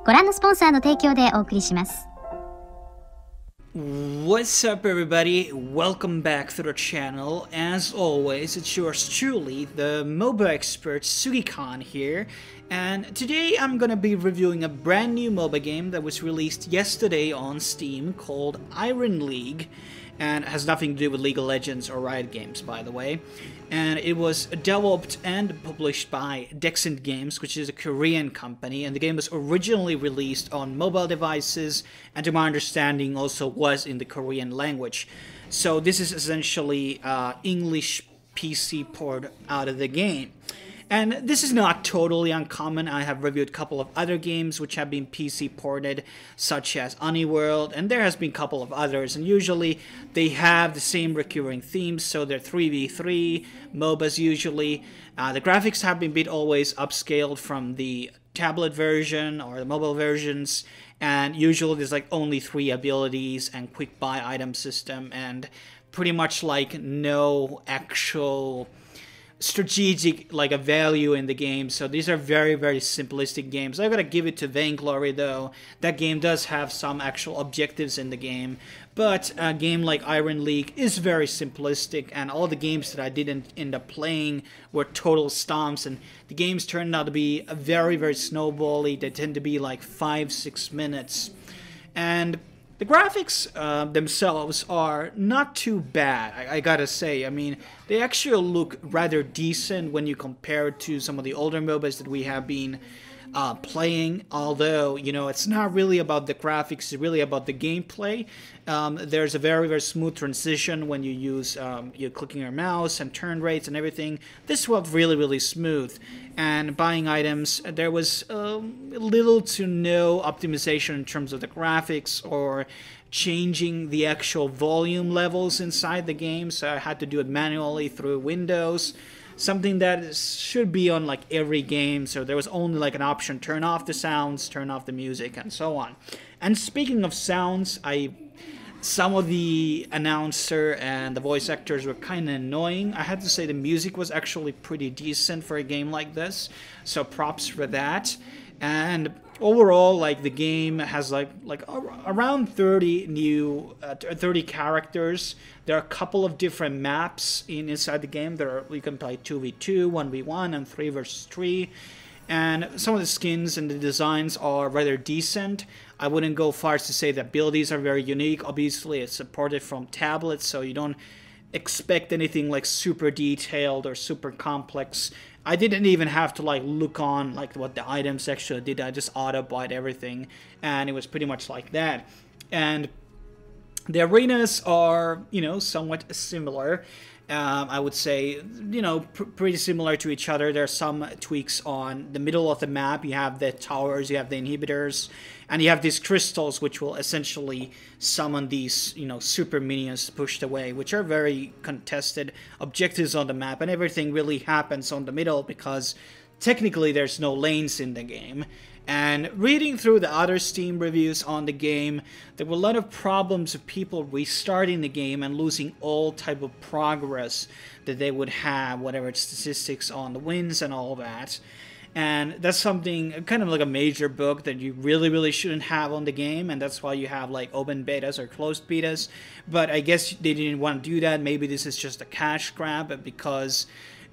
ご覧のスポンサーの提供でお送りします。What's up, everybody? Welcome back to the channel. As always, it's yours truly, the MOBA expert Sugi here. And today I'm gonna be reviewing a brand new MOBA game that was released yesterday on Steam called Iron League. And it has nothing to do with League of Legends or Riot Games, by the way. And it was developed and published by Dexent Games, which is a Korean company, and the game was originally released on mobile devices, and to my understanding also was in the Korean language. So this is essentially English PC port out of the game. And this is not totally uncommon. I have reviewed a couple of other games which have been PC ported, such as Underworld, and there has been a couple of others, and usually they have the same recurring themes, so they're 3v3 MOBAs usually. The graphics have been always upscaled from the tablet version or the mobile versions, and usually there's like only 3 abilities and quick buy item system, and pretty much like no actual strategic like a value in the game. So these are very simplistic games. I've got to give it to Vainglory though. That game does have some actual objectives in the game, but a game like Iron League is very simplistic, and all the games that I didn't end up playing were total stomps, and the games turned out to be very snowbally. They tend to be like 5-6 minutes, and the graphics themselves are not too bad, I gotta say. I mean, they actually look rather decent when you compare it to some of the older MOBAs that we have been playing, although, you know, it's not really about the graphics, it's really about the gameplay. There's a very smooth transition when you use, you're clicking your mouse and turn rates and everything. This felt really smooth. And buying items, there was little to no optimization in terms of the graphics or changing the actual volume levels inside the game, so I had to do it manually through Windows. Something that should be on like every game, so there was only like an option, turn off the sounds, turn off the music, and so on. And speaking of sounds, some of the announcer and the voice actors were kind of annoying. I had to say the music was actually pretty decent for a game like this, so props for that. And overall, like, the game has like around 30 new 30 characters. There are a couple of different maps inside the game. You can play 2v2, 1v1, and 3 versus 3. And some of the skins and the designs are rather decent. I wouldn't go far as to say that abilities are very unique. Obviously, it's supported from tablets, so you don't expect anything like super detailed or super complex. I didn't even have to like look on like what the items actually did. I just auto-bought everything, and it was pretty much like that. And the arenas are, you know, somewhat similar. I would say, you know, pretty similar to each other. There are some tweaks on the middle of the map. You have the towers, you have the inhibitors, and you have these crystals which will essentially summon these, you know, super minions pushed away, which are very contested objectives on the map, and everything really happens on the middle because technically there's no lanes in the game. And reading through the other Steam reviews on the game, there were a lot of problems of people restarting the game and losing all type of progress that they would have, whatever statistics on the wins and all that. And that's something, kind of like a major bug that you really shouldn't have on the game, and that's why you have like open betas or closed betas. But I guess they didn't want to do that. Maybe this is just a cash grab, because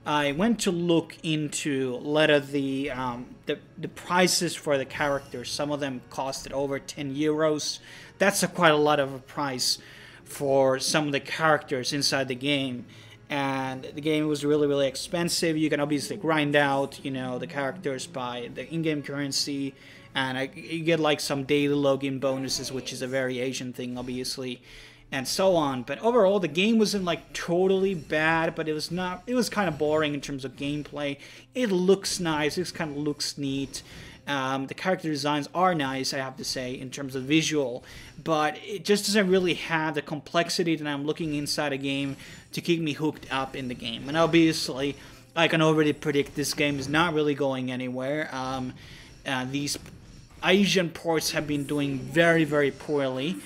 I went to look into the prices for the characters. Some of them costed over 10 euros. That's quite a lot of a price for some of the characters inside the game. And the game was really expensive. You can obviously grind out, you know, the characters by the in-game currency, and you get like some daily login bonuses, which is a variation thing, obviously, and so on. But overall, the game wasn't like totally bad, but it was kind of boring in terms of gameplay. It looks nice, it kind of looks neat. The character designs are nice, I have to say, in terms of visual, but it just doesn't really have the complexity that I'm looking inside a game to keep me hooked up in the game. And obviously, I can already predict this game is not really going anywhere. These Asian ports have been doing very poorly.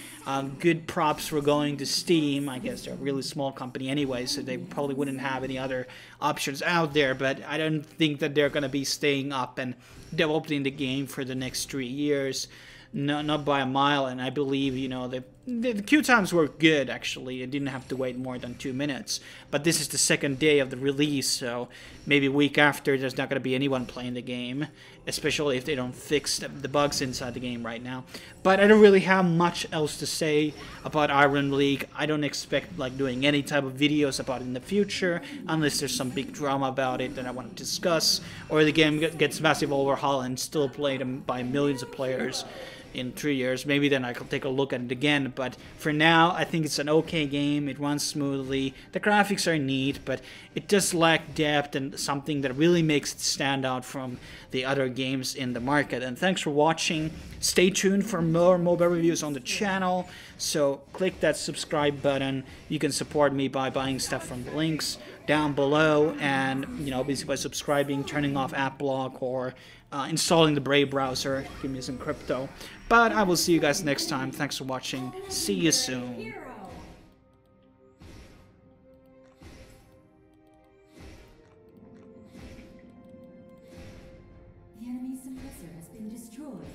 good props were going to Steam. I guess they're a really small company anyway, so they probably wouldn't have any other options out there, but I don't think that they're going to be staying up and developing the game for the next 3 years. No, not by a mile, and I believe, you know, the queue times were good, actually. I didn't have to wait more than 2 minutes. But this is the second day of the release, so maybe a week after there's not going to be anyone playing the game, especially if they don't fix the bugs inside the game right now. But I don't really have much else to say about Iron League. I don't expect, like, doing any type of videos about it in the future, unless there's some big drama about it that I want to discuss, or the game gets massive overhaul and still played by millions of players in 3 years. Maybe then I could take a look at it again, but for now I think it's an okay game. It runs smoothly, the graphics are neat, but it does lack depth and something that really makes it stand out from the other games in the market. And thanks for watching. Stay tuned for more MOBA reviews on the channel, so click that subscribe button. You can support me by buying stuff from the links down below, and you know, basically by subscribing, turning off app block, or installing the Brave browser. Give me some crypto. But I will see you guys next time. Thanks for watching. See you soon. The enemy suppressor has been destroyed.